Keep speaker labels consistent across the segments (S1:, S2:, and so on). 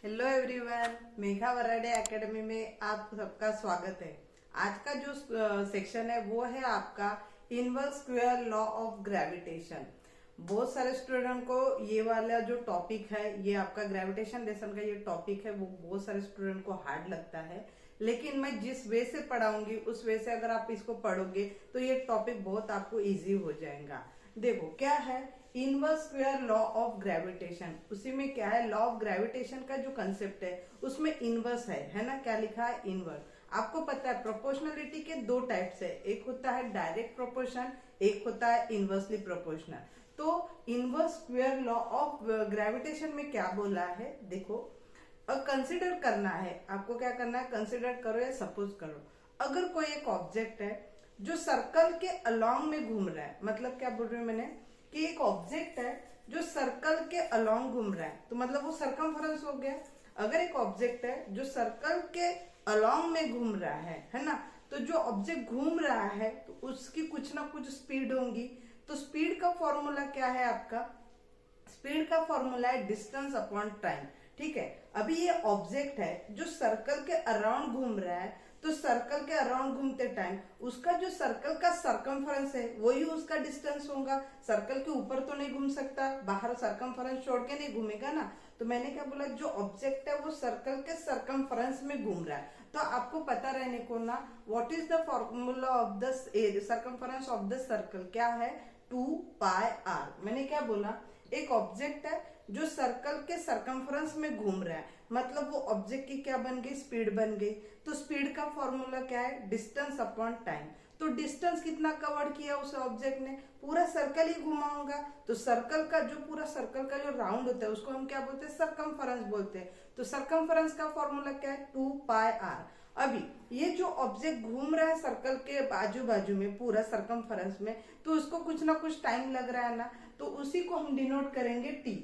S1: Hello everyone, Megha Varade academy में आप सबका स्वागत है। आज का जो सेक्शन है वो है आपका inverse square law of gravitation. बहुत सारे स्टूडेंट को ये वाला जो टॉपिक है, ये आपका ग्रेविटेशन लेसन का ये टॉपिक है, वो बहुत सारे स्टूडेंट को हार्ड लगता है। लेकिन मैं जिस वे से पढ़ाऊंगी उस वे से अगर आप इसको पढ़ोगे तो ये टॉपिक बहुत आपको इजी हो जाएगा। देखो क्या है inverse square law of gravitation. उसी में क्या है, लॉ ऑफ ग्रेविटेशन का जो कंसेप्ट है उसमें इनवर्स है ना। क्या लिखा है, इनवर्स। आपको पता है प्रोपोर्शनलिटी के दो टाइप्स है, एक होता है डायरेक्ट प्रोपोर्शन, एक होता है इनवर्सली प्रोपोर्शनल। तो inverse square law of gravitation में क्या बोला है, देखो कंसिडर करना है आपको। क्या करना है, कंसिडर करो या सपोज करो, अगर कोई एक ऑब्जेक्ट है जो सर्कल के अलोंग में घूम रहा है। मतलब क्या बोल रही हूँ मैंने कि एक ऑब्जेक्ट है जो सर्कल के अलोंग घूम रहा है, तो मतलब वो सर्कमफरेंस हो गया। अगर एक ऑब्जेक्ट है जो सर्कल के अलोंग में घूम रहा है ना, तो जो ऑब्जेक्ट घूम रहा है तो उसकी कुछ ना कुछ स्पीड होंगी। तो स्पीड का फॉर्मूला क्या है आपका, स्पीड का फॉर्मूला है डिस्टेंस अपॉन टाइम। ठीक है, अभी ये ऑब्जेक्ट है जो सर्कल के अराउंड घूम रहा है, तो सर्कल के अराउंड घूमते टाइम उसका जो सर्कल का सर्कमफरेंस है वही उसका डिस्टेंस होगा। सर्कल के ऊपर तो नहीं घूम सकता, बाहर सर्कमफरेंस छोड़ के नहीं घूमेगा ना। तो मैंने क्या बोला, जो ऑब्जेक्ट है वो सर्कल के सर्कमफरेंस में घूम रहा है। तो आपको पता रहने को ना, what is the formula of the circumference of the circle, क्या है 2πr। मैंने क्या बोला, एक ऑब्जेक्ट है जो सर्कल के सर्कमफरेंस में घूम रहा है, मतलब वो ऑब्जेक्ट की क्या बन गई, स्पीड बन गई। तो स्पीड का फॉर्मूला क्या है, डिस्टेंस अपॉन टाइम। तो डिस्टेंस कितना कवर किया उस ऑब्जेक्ट ने, पूरा सर्कल ही घुमा होगा। तो सर्कल का जो पूरा सर्कल का जो राउंड होता है उसको हम क्या बोलते हैं, सर्कमफरेंस बोलते हैं। तो सर्कमफरेंस का फॉर्मूला क्या है, 2πr। अभी ये जो ऑब्जेक्ट घूम रहा है सर्कल के बाजू बाजू में पूरा सर्कमफरेंस में, तो उसको कुछ ना कुछ टाइम लग रहा है ना, तो उसी को हम डिनोट करेंगे टी।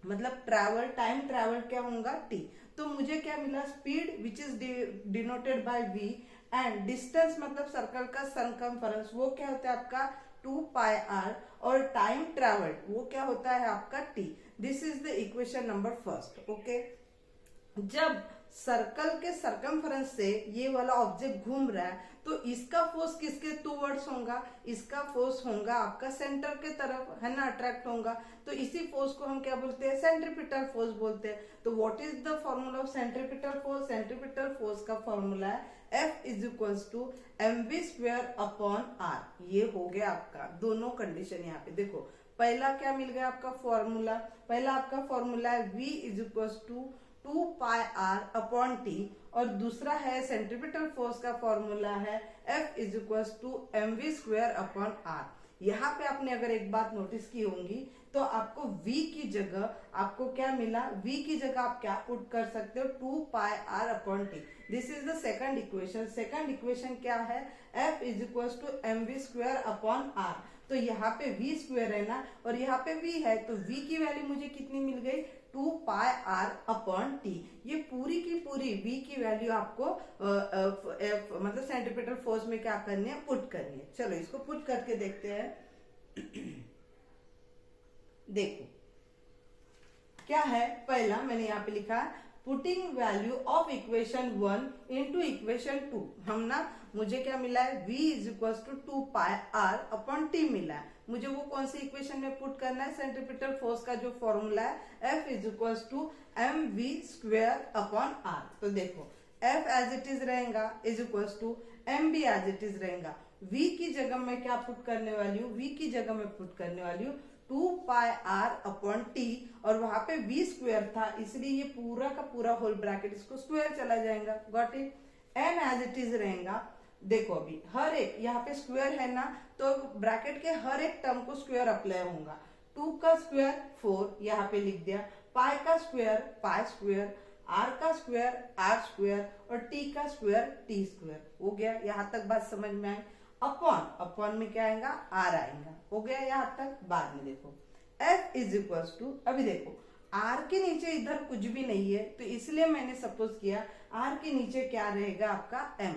S1: मतलब ट्रैवल, टाइम ट्रैवल क्या होगा, टी। तो मुझे क्या मिला, speed which is denoted by V, and distance मतलब सर्कल का सर्कमफरेंस वो क्या होता है आपका 2πr, और टाइम ट्रैवल वो क्या होता है आपका T. This is the equation number first. Okay, जब सर्कल के सर्कमफरेंस से ये वाला ऑब्जेक्ट घूम रहा है तो इसका फोर्स किसके टूवर्ड्स होगा, इसका फोर्स होगा आपका सेंटर के तरफ, है ना, अट्रैक्ट होगा। तो इसी फोर्स को हम क्या बोलते हैं, सेंट्रीपिटल फोर्स बोलते हैं। तो what is the formula of centripetal force, centripetal force का फॉर्मूला है F = mv² अपॉन r। ये हो गया आपका दोनों कंडीशन। यहाँ पे देखो पहला क्या मिल गया आपका फॉर्मूला, पहला आपका फॉर्मूला है V = 2πr अपॉन टी, और दूसरा है सेंट्रीपिटल फोर्स का फॉर्मूला है F = mv² अपॉन r। यहाँ पे आपने अगर एक बात नोटिस की होंगी तो आपको v की जगह आपको क्या मिला, v की जगह आप क्या पुट कर सकते हो, 2πr upon T. This is the second equation. Second equation क्या है, F = mv² अपॉन r। तो यहाँ पे v स्क्वायर है ना, और यहाँ पे v है, तो v की वैल्यू मुझे कितनी मिल गई, 2πr अपॉन टी। ये पूरी की पूरी v की वैल्यू आपको मतलब सेंट्रीपिटल फोर्स में क्या करनी है, पुट करनी है। चलो इसको पुट करके देखते हैं। देखो क्या है, पहला मैंने यहाँ पे लिखा putting value of equation 1 into equation 2। हम ना, मुझे क्या मिला है, v = 2πr अपॉन टी मिला है। मुझे वो कौन सी इक्वेशन में पुट करना है, सेंट्रीपिटल फोर्स का जो फॉर्मूला है F = mv² अपॉन r। तो देखो F एज इट इज रहेगा = mv एज इट इज रहेगा। v की जगह मैं क्या पुट करने वाली हूँ, v की जगह मैं पुट करने वाली हूँ 2πr अपॉन टी, और वहां पे v स्क्वायर था इसलिए ये पूरा का पूरा होल ब्रैकेट इसको स्क्वायर चला जाएगा। Got it. n as it is रहेगा। देखो अभी हर एक यहाँ पे स्क्वायर है ना, तो ब्रैकेट के हर एक टर्म को स्क्वायर अप्लाई होगा। 2 का स्क्वायर 4 यहाँ पे लिख दिया, पाई का स्क्वायर पाई स्क्वायर, r का स्क्वायर r स्क्वायर, और t का स्क्वायर t स्क्वायर। हो गया, यहाँ तक बात समझ में आई। अपॉन, अपॉन में क्या आएगा, r आएगा। हो गया यहाँ तक। बाद में देखो F = अभी देखो r के नीचे इधर कुछ भी नहीं है, तो इसलिए मैंने सपोज किया r के नीचे क्या रहेगा आपका m,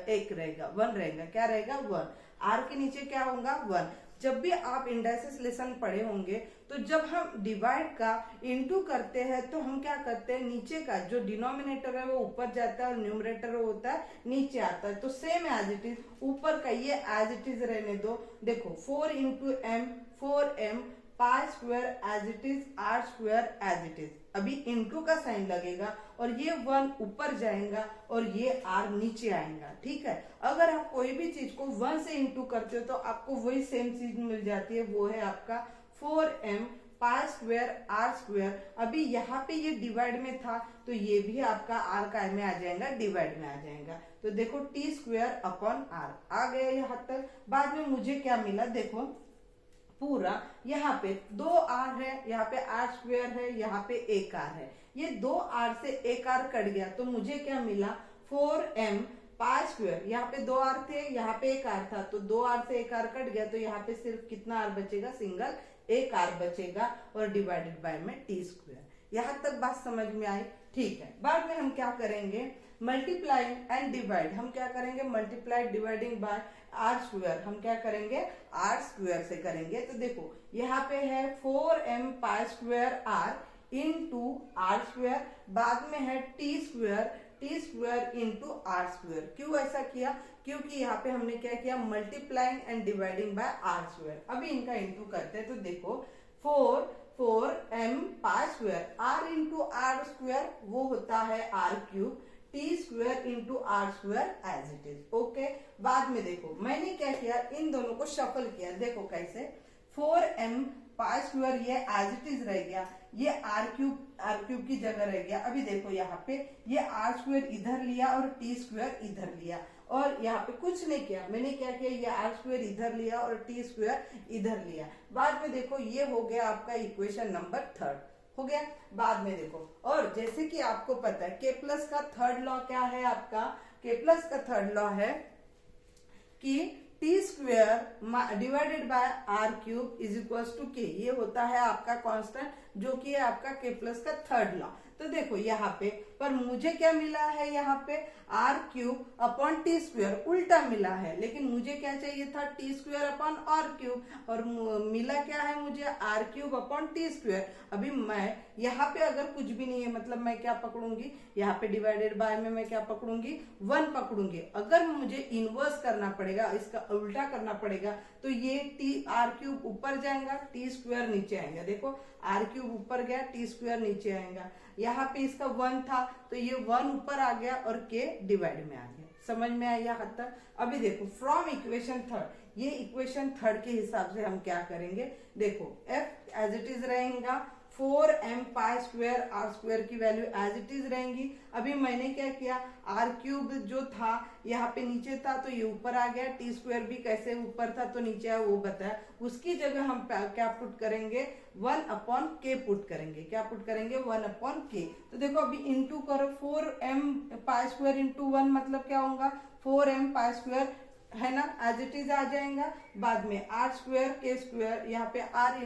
S1: एक रहेगा, 1 रहेगा। क्या रहेगा, 1। r के नीचे क्या होगा, 1। जब भी आप इंडाइसिस लेसन पढ़े होंगे तो जब हम डिवाइड का इनटू करते हैं तो हम क्या करते हैं, नीचे का जो डिनोमिनेटर है वो ऊपर जाता है और न्यूमरेटर होता है नीचे आता है। तो सेम एज इट इज, ऊपर का ये एज इट इज रहने दो। देखो 4 into M 4m, pi square as it is, R square as it is. अभी इनटू का साइन लगेगा और ये 1 ऊपर जाएगा और ये r नीचे आएगा। ठीक है, अगर आप कोई भी चीज को 1 से इंटू करते हो तो आपको वही सेम चीज मिल जाती है, वो है आपका 4m pi square R square. अभी यहाँ पे ये डिवाइड में था तो ये भी आपका आर का में आ जाएगा, डिवाइड में आ जाएगा। तो देखो टी स्क्वायर अपॉन आर आ गया यहाँ तक। बाद में मुझे क्या मिला, देखो पूरा यहाँ पे 2r है, यहाँ पे r स्क्वायर है, यहाँ पे एक r है। ये 2r से एक r कट गया तो मुझे क्या मिला, 4m पाई स्क्वायर। यहाँ पे 2r थे, यहाँ पे एक r था, तो 2r से एक r कट गया तो यहाँ पे सिर्फ कितना r बचेगा, सिंगल एक r बचेगा और डिवाइडेड बाय में टी स्क्वायर। यहाँ तक बात समझ में आई। ठीक है, बाद में हम क्या करेंगे, मल्टीप्लाइंग एंड डिवाइड। हम क्या करेंगे, multiply dividing by R square. हम क्या करेंगे, आर स्क्वायर से करेंगे। तो देखो यहाँ पे है 4m pi square R into R square, बाद में है T square into R square. क्यों ऐसा किया, क्योंकि यहाँ पे हमने क्या किया, multiplying and dividing by R square. अभी इनका इंटू करते हैं तो देखो 4m pi square R into R square वो होता है R cube, T square into R square as it is. Okay, बाद में देखो मैंने क्या किया, इन दोनों को शफल किया। देखो कैसे, 4m पाई स्क्वायर ये एज इट इज रह गया, ये आर क्यूब की जगह रह गया। अभी देखो यहाँ पे ये आर स्क्वायर इधर लिया और टी स्क्वायर इधर लिया और यहाँ पे कुछ नहीं किया, मैंने क्या किया, ये आर स्क्वायर इधर लिया और टी स्क्वायर इधर लिया। बाद में देखो ये हो गया आपका इक्वेशन नंबर 3 हो गया। बाद में देखो, और जैसे कि आपको पता है के प्लस का थर्ड लॉ क्या है, आपका के प्लस का थर्ड लॉ है कि T square divided by R cube is equal to K. ये होता है आपका कांस्टेंट जो कि है आपका के प्लस का थर्ड लॉ। तो देखो यहाँ पे पर मुझे क्या मिला है, यहाँ पे R cube upon T square उल्टा मिला है, लेकिन मुझे क्या चाहिए था, T square upon R cube, और मिला क्या है मुझे, R cube upon T square. अभी मैं यहाँ पे अगर कुछ भी नहीं है, मतलब मैं क्या पकड़ूंगी, यहाँ पे डिवाइडेड बाय में मैं क्या पकड़ूंगी, 1 पकड़ूंगी। अगर मुझे इनवर्स करना पड़ेगा, इसका उल्टा करना पड़ेगा, तो ये टी आर क्यूब ऊपर जाएगा, टी स्क्वायर नीचे आएगा। देखो आर क्यूब ऊपर गया, टी स्क्वायर नीचे आएगा। यहाँ पे इसका 1 था तो ये 1 ऊपर आ गया और के डिवाइड में आ गया। समझ में आया हद तक। अभी देखो फ्रॉम इक्वेशन 3, ये इक्वेशन 3 के हिसाब से हम क्या करेंगे, देखो f एज इट इज रहेगा, 4m pi square R square की वैल्यू एज इट इज रहेंगी। अभी मैंने क्या किया, आर क्यूब जो था यहाँ पे नीचे था तो ये ऊपर आ गया, टी स्क्वायर भी कैसे ऊपर था तो नीचे आया वो बताया। उसकी जगह हम क्या पुट करेंगे, 1 अपॉन के पुट करेंगे। क्या पुट करेंगे, 1 अपॉन के। तो देखो अभी इंटू करो, 4m पाई स्क्वायर इंटू 1 मतलब क्या होगा, 4m पाई स्क्वायर है ना, एज इट इज आ जाएगा। बाद में आर स्क्वायर के स्क्वायर, यहाँ पे आर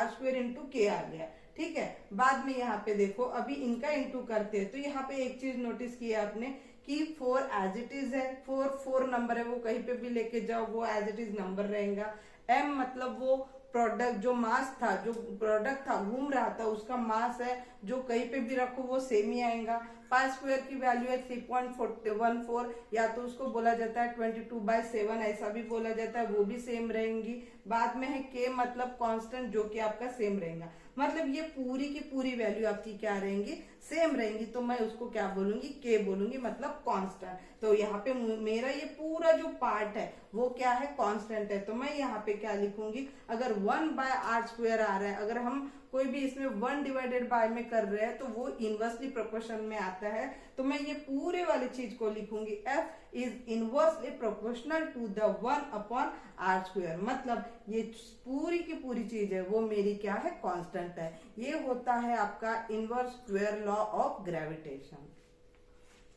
S1: स्क्वायर इंटू के आ गया। ठीक है, बाद में यहाँ पे देखो अभी इनका इंटू करते हैं तो यहाँ पे एक चीज नोटिस किया आपने कि 4 एज इट इज है, 4 नंबर है, वो कहीं पे भी लेके जाओ वो एज इट इज नंबर रहेगा। m मतलब वो प्रोडक्ट जो मास था, जो प्रोडक्ट था घूम रहा था उसका मास है, जो कहीं पे भी रखो वो सेम ही आएगा। पाई स्क्वायर की वैल्यू है 3.14, या तो उसको बोला जाता है 22/7, ऐसा भी बोला जाता है, वो भी सेम रहेंगी। बाद में है के मतलब कांस्टेंट जो कि आपका सेम रहेगा, मतलब ये पूरी की पूरी वैल्यू आपकी क्या रहेंगी, सेम रहेंगी। तो मैं उसको क्या बोलूंगी, के बोलूंगी, मतलब कांस्टेंट। तो यहाँ पे मेरा ये पूरा जो पार्ट है वो क्या है, कांस्टेंट है। तो मैं यहाँ पे क्या लिखूंगी, अगर 1/r स्क्वायर आ रहा है, अगर हम कोई भी इसमें 1 डिवाइडेड बाय में कर रहे हैं तो वो इनवर्सली प्रोपोर्शन में आता है। तो मैं ये पूरे वाली चीज को लिखूंगी, f is inversely proportional to the 1 upon r square, मतलब ये पूरी की पूरी चीज है वो मेरी क्या है, कांस्टेंट है। ये होता है आपका inverse square law of gravitation.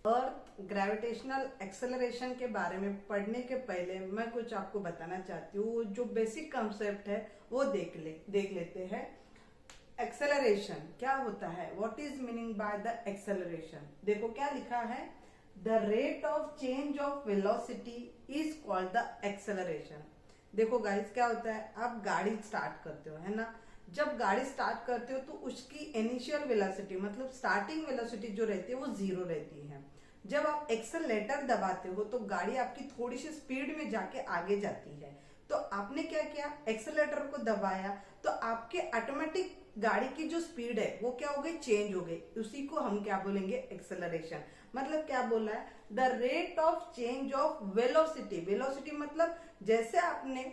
S1: और ग्रेविटेशनल एक्सेलरेशन के बारे में पढ़ने के पहले मैं कुछ आपको बताना चाहती हूँ, जो बेसिक कंसेप्ट है वो देख लेते हैं। एक्सेलरेशन क्या होता है, what is meaning by the acceleration. देखो क्या लिखा है, the rate of change of velocity is called the acceleration. देखो गाइस, क्या होता है, आप गाड़ी स्टार्ट करते हो, है ना। जब गाड़ी स्टार्ट करते हो तो उसकी इनिशियल वेलोसिटी मतलब स्टार्टिंग वेलोसिटी जो रहती है वो 0 रहती है। जब आप एक्सेलरेटर दबाते हो तो गाड़ी आपकी थोड़ी सी स्पीड में जाके आगे जाती है। तो आपने क्या किया, एक्सेलरेटर को दबाया, तो आपके ऑटोमेटिक गाड़ी की जो स्पीड है वो क्या हो गई, चेंज हो गई। उसी को हम क्या बोलेंगे, एक्सेलरेशन। मतलब क्या बोला है, the rate of change of velocity. Velocity मतलब जैसे आपने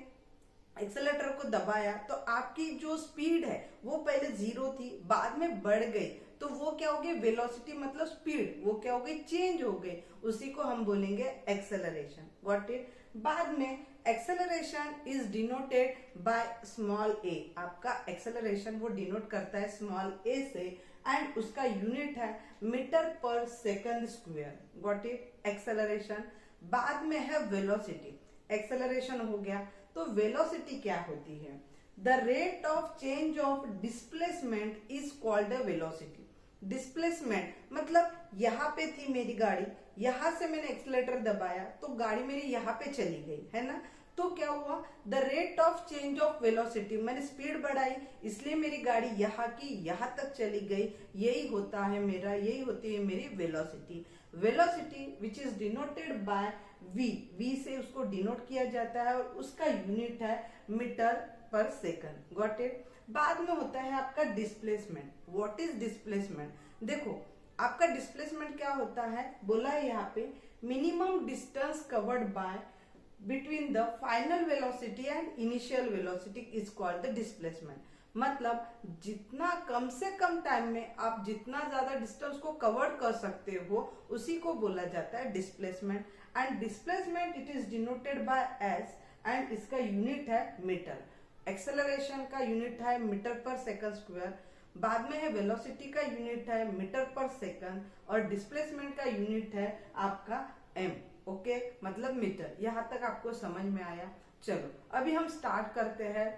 S1: एक्सेलेटर को दबाया तो आपकी जो स्पीड है वो पहले 0 थी, बाद में बढ़ गई, तो वो क्या हो गई, वेलोसिटी मतलब स्पीड, वो क्या हो गई, चेंज हो गई। उसी को हम बोलेंगे एक्सेलरेशन। Got it. बाद में acceleration is denoted by small A. आपका एक्सेलरेशन वो डिनोट करता है स्मॉल ए से, एंड उसका यूनिट है मीटर पर second square. Got it, acceleration. बाद में है वेलोसिटी। एक्सेलरेशन हो गया, तो वेलोसिटी क्या होती है, the rate of change of displacement is called a velocity. Displacement मतलब यहाँ पे थी मेरी गाड़ी, यहां से मैंने एक्सीलरेटर दबाया तो गाड़ी मेरी यहाँ पे चली गई, है ना। तो क्या हुआ, the rate of change of velocity, मैंने स्पीड बढ़ाई इसलिए मेरी गाड़ी यहाँ की यहाँ तक चली गई। यही होता है मेरा, यही होती है मेरी velocity. Velocity which is denoted bye v। v से उसको डिनोट किया जाता है और उसका यूनिट है मीटर पर सेकंड। Got it. बाद में होता है आपका डिस्प्लेसमेंट। व्हाट इज डिस्प्लेसमेंट, देखो आपका डिस्प्लेसमेंट क्या होता है, बोला है यहाँ पे minimum distance covered by between the final velocity and initial velocity is called the displacement. मतलब जितना कम से कम टाइम में आप जितना ज्यादा डिस्टेंस को कवर कर सकते हो उसी को बोला जाता है displacement. And displacement it is denoted by S, and इसका यूनिट है मीटर। एक्सेलरेशन का यूनिट है मीटर पर सेकंड स्क्वायर। बाद में है वेलोसिटी का यूनिट है मीटर पर सेकंड, और डिस्प्लेसमेंट का यूनिट है आपका एम। ओके, मतलब मीटर। यहां तक आपको समझ में आया। चलो अभी हम स्टार्ट करते हैं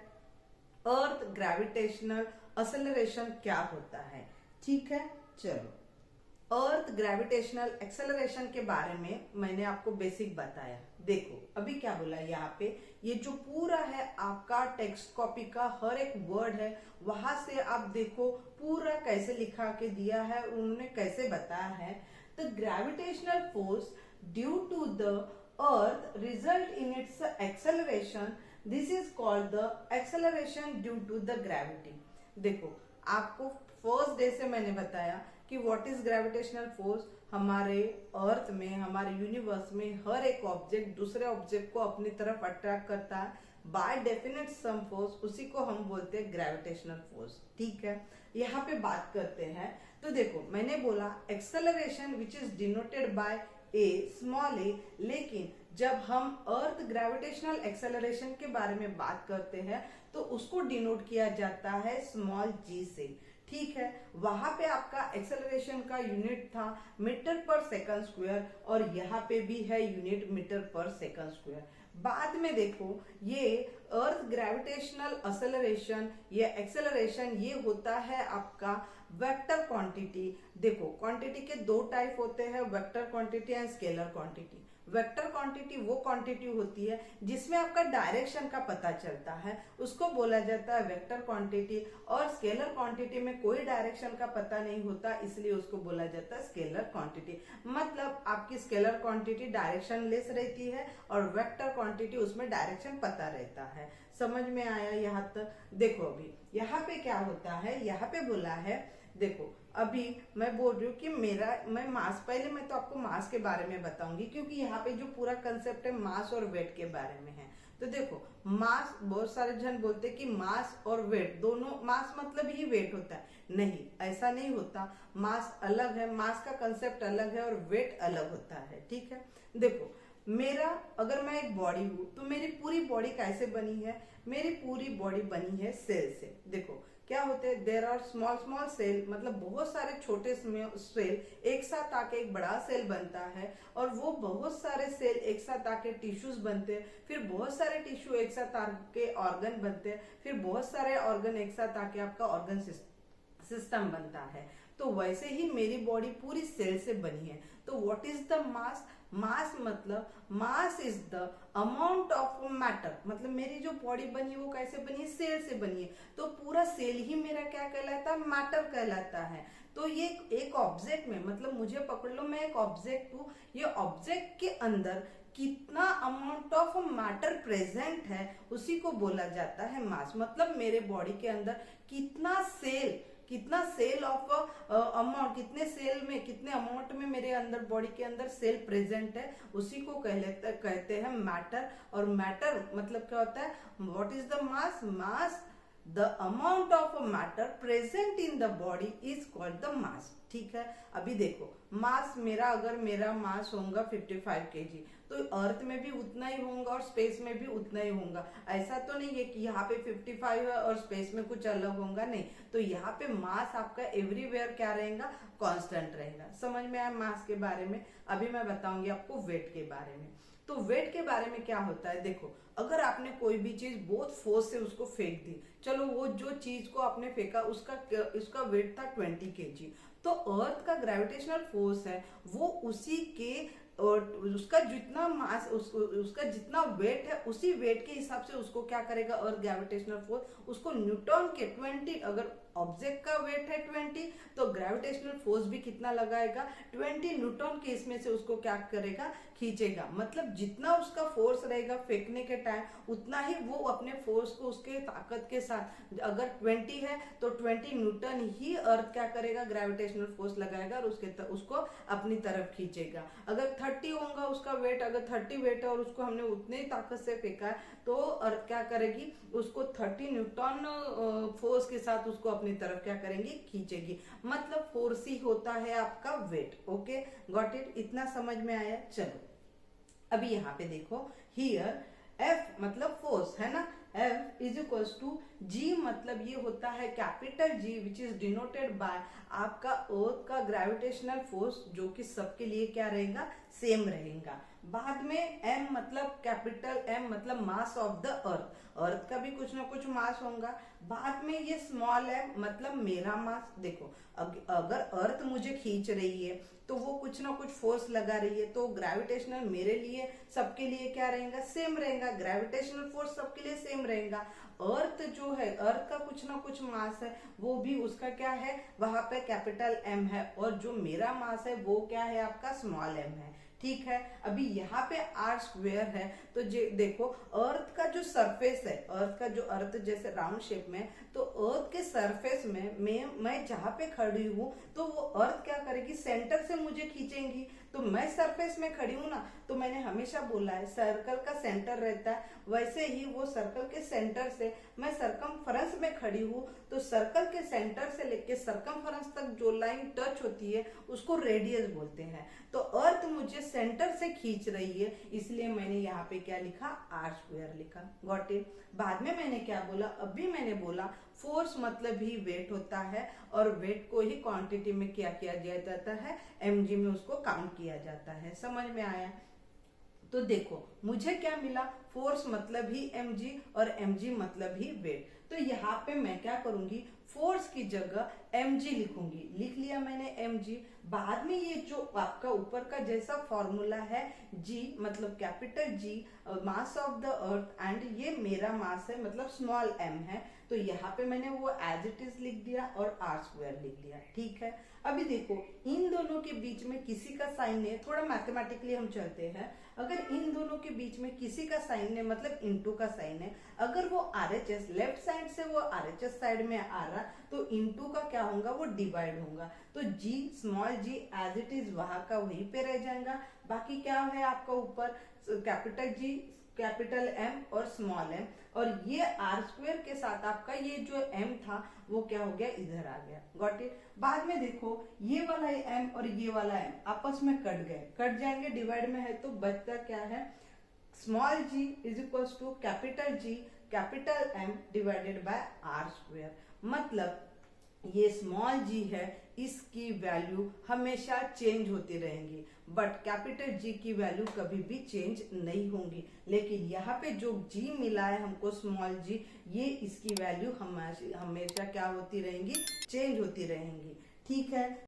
S1: अर्थ ग्रेविटेशनल एक्सेलरेशन क्या होता है। ठीक है, चलो अर्थ ग्रेविटेशनल एक्सेलरेशन के बारे में मैंने आपको बेसिक बताया। देखो अभी क्या बोला यहाँ पे, ये जो पूरा है आपका टेक्स्ट कॉपी का हर एक वर्ड है, वहां से आप देखो पूरा कैसे लिखा के दिया है, उन्होंने कैसे बताया है। The gravitational force due to the earth result in its acceleration, this is called the acceleration due to the gravity. देखो आपको फर्स्ट डे से मैंने बताया कि व्हाट इज ग्रेविटेशनल फोर्स। हमारे अर्थ में, हमारे यूनिवर्स में हर एक ऑब्जेक्ट दूसरे ऑब्जेक्ट को अपनी तरफ अट्रैक्ट करता है बाय डेफिनेट सम फोर्स, उसी को हम बोलते हैं ग्रेविटेशनल फोर्स। ठीक है, यहाँ पे बात करते हैं। तो देखो मैंने बोला acceleration which is denoted by A, small A, लेकिन जब हम अर्थ ग्रेविटेशनल एक्सेलरेशन के बारे में बात करते हैं तो उसको डिनोट किया जाता है स्मॉल जी से। ठीक है, वहां पे आपका एक्सेलरेशन का यूनिट था मीटर पर सेकंड स्क्वायर, और यहाँ पे भी है यूनिट मीटर पर सेकंड स्क्वायर। बाद में देखो ये अर्थ ग्रेविटेशनल एक्सेलरेशन, ये एक्सेलरेशन ये होता है आपका वेक्टर क्वांटिटी। देखो क्वांटिटी के दो टाइप होते हैं, vector quantity and scalar quantity. Vector quantity वो क्वांटिटी होती है जिसमें आपका डायरेक्शन का पता चलता है, उसको बोला जाता है वेक्टर क्वांटिटी। और स्केलर क्वांटिटी में कोई डायरेक्शन का पता नहीं होता, इसलिए उसको बोला जाता है स्केलर क्वांटिटी। मतलब आपकी स्केलर क्वांटिटी डायरेक्शन लेस रहती है और वेक्टर क्वांटिटी उसमें डायरेक्शन पता रहता है। समझ में आया यहाँ तक। देखो अभी यहाँ पे क्या होता है, यहाँ पे बोला है, देखो अभी मैं बोल रही हूँ कि मैं मास, पहले मैं तो आपको मास के बारे में बताऊंगी क्योंकि यहाँ पे जो पूरा कंसेप्ट है मास और वेट के बारे में है। तो देखो मास, बहुत सारे जन बोलते हैं कि मास और वेट दोनों, मास मतलब ही वेट होता है, नहीं ऐसा नहीं होता। मास अलग है, मास का कंसेप्ट अलग है और वेट अलग होता है। ठीक है, देखो मेरा, अगर मैं एक बॉडी हूँ तो मेरी पूरी बॉडी कैसे बनी है, मेरी पूरी बॉडी बनी है सेल से। देखो क्या होते हैं, there are small small cell, मतलब बहुत सारे छोटे सेल एक साथ आके एक बड़ा सेल बनता है, और वो बहुत सारे सेल एक साथ आके टिश्यूज बनते हैं, फिर बहुत सारे टिश्यू एक साथ आके ऑर्गन बनते हैं, फिर बहुत सारे ऑर्गन एक साथ आके आपका ऑर्गन सिस्टम बनता है। तो वैसे ही मेरी बॉडी पूरी सेल से बनी है। तो व्हाट इज द मास, मास मतलब mass is the amount of matter, मतलब मेरी जो बॉडी बनी वो कैसे बनी है, सेल से बनी है, तो पूरा सेल ही मेरा क्या कहलाता है, मैटर कहलाता है। तो ये एक ऑब्जेक्ट में, मतलब मुझे पकड़ लो मैं एक ऑब्जेक्ट हूँ, ये ऑब्जेक्ट के अंदर कितना अमाउंट ऑफ मैटर प्रेजेंट है उसी को बोला जाता है मास। मतलब मेरे बॉडी के अंदर कितना सेल ऑफ अमाउंट, कितने सेल में, कितने अमाउंट में मेरे अंदर बॉडी के अंदर सेल प्रेजेंट है, उसी को कहते हैं मैटर। और मैटर मतलब क्या होता है, what is the mass, mass the amount of matter present in the body is called the mass. ठीक है, अभी देखो मास मेरा, अगर मेरा मास होगा 55 kg, तो अर्थ में भी उतना ही होगा और स्पेस में भी उतना ही होगा। ऐसा तो नहीं है कि यहाँ पे 55 है और स्पेस में कुछ अलग होगा, नहीं। तो यहाँ पे मास आपका एवरीवेयर क्या रहेगा, कांस्टेंट रहेगा। समझ में आया मास के बारे में। अभी मैं बताऊंगी आपको वेट के बारे में। तो वेट के बारे में क्या होता है, देखो अगर आपने कोई भी चीज बहुत फोर्स से उसको फेंक दी, चलो वो जो चीज को आपने फेंका उसका वेट था 20 kg, तो अर्थ का ग्रेविटेशनल फोर्स है वो उसी के, और उसका जितना मास, उसका जितना वेट है उसी वेट के हिसाब से उसको क्या करेगा अर्थ ग्रेविटेशनल फोर्स, उसको न्यूटन के 20, अगर ऑब्जेक्ट का वेट है 20 तो ग्रेविटेशनल फोर्स भी कितना लगाएगा, 20 न्यूटन के, इसमें से उसको क्या करेगा, खींचेगा। मतलब जितना उसका फोर्स रहेगा फेंकने के टाइम उतना ही वो अपने फोर्स को उसके ताकत के साथ, अगर 20 है तो 20 न्यूटन ही अर्थ क्या करेगा, ग्रेविटेशनल फोर्स लगाएगा और उसको अपनी तरफ खींचेगा। अगर 30 होगा उसका वेट, अगर 30 वेट है और उसको हमने उतनी ताकत से फेंका है तो अर्थ क्या करेगी, उसको 30 न्यूटन फोर्स के साथ उसको अपनी तरफ क्या करेंगी, खींचेगी। मतलब फोर्स ही होता है आपका वेट। ओके, गॉट इट, इतना समझ में आया। चलो अभी यहाँ पे देखो, हियर F मतलब फोर्स है ना, F is equals to G, मतलब ये होता है capital G which is denoted by आपका अर्थ का ग्रेविटेशनल फोर्स, जो कि सबके लिए क्या रहेगा, सेम रहेगा। बाद में M मतलब कैपिटल M मतलब मास ऑफ द अर्थ, अर्थ का भी कुछ ना कुछ मास होगा। बाद में ये स्मॉल m मतलब मेरा मास। देखो अगर अर्थ मुझे खींच रही है तो वो कुछ ना कुछ फोर्स लगा रही है, तो ग्रेविटेशनल मेरे लिए सबके लिए क्या रहेगा, सेम रहेगा। ग्रेविटेशनल फोर्स सबके लिए सेम रहेगा। अर्थ जो है, अर्थ का कुछ ना कुछ मास है, वो भी उसका क्या है, वहां पे कैपिटल M है, और जो मेरा मास है वो क्या है, आपका स्मॉल m है। ठीक है, अभी यहाँ पे r स्क्वेयर है, तो देखो अर्थ का जो सरफेस है, अर्थ का जो, अर्थ जैसे राउंड शेप में, तो अर्थ के सरफेस में मैं जहाँ पे खड़ी हूँ तो वो अर्थ क्या करेगी, सेंटर से मुझे खींचेंगी। तो मैं सरफेस में खड़ी हूँ ना, तो मैंने हमेशा बोला है सर्कल का सेंटर रहता है, वैसे ही वो सर्कल के सेंटर से मैं सरकमफेरेंस में खड़ी हूँ, तो सर्कल के सेंटर से लेके सरकमफेरेंस तक जो लाइन टच होती है उसको रेडियस बोलते हैं। तो अर्थ मुझे सेंटर से खींच रही है, इसलिए मैंने यहाँ पे क्या लिखा, r स्क्वायर लिखा। Got it. बाद में मैंने क्या बोला, अभी मैंने बोला फोर्स मतलब ही वेट होता है, और वेट को ही क्वांटिटी में क्या किया जाता है, mg में उसको काउंट किया जाता है। समझ में आया। तो देखो मुझे क्या मिला, फोर्स मतलब ही mg और mg मतलब ही वेट। तो यहाँ पे मैं क्या करूंगी, फोर्स की जगह mg लिखूंगी। लिख लिया मैंने mg। बाद में ये जो आपका ऊपर का जैसा फॉर्मूला है, g मतलब capital G mass of the earth, and ये मेरा मास है मतलब स्मॉल m है, तो यहाँ पे मैंने वो एज इट इज लिख दिया और r स्क्वायर लिख दिया। ठीक है, अभी देखो इन दोनों के बीच में किसी का साइन है, थोड़ा मैथमेटिकली हम चलते हैं। अगर इन दोनों के बीच में किसी का साइन है, मतलब इनटू का साइन है, अगर वो RHS लेफ्ट साइड से वो RHS साइड में आ रहा, तो इनटू का क्या होगा, वो डिवाइड होगा। तो G small g as it is वहां का वहीं पे रह जाएगा। बाकी क्या है आपका ऊपर कैपिटल G कैपिटल M और स्मॉल m, और ये r स्क्वायर के साथ आपका ये जो m था वो क्या हो गया, इधर आ गया। Got it. बाद में देखो ये वाला m और ये वाला m आपस में कट जाएंगे, डिवाइड में है, तो बचता क्या है, small g is equal to capital G capital M divided by r square. मतलब ये स्मॉल g है, इसकी वैल्यू हमेशा चेंज होती रहेंगी, बट कैपिटल G की वैल्यू कभी भी चेंज नहीं होंगी। लेकिन यहाँ पे जो G मिला है हमको स्मॉल g, ये इसकी वैल्यू हमेशा क्या होती रहेंगी, चेंज होती रहेंगी। ठीक है।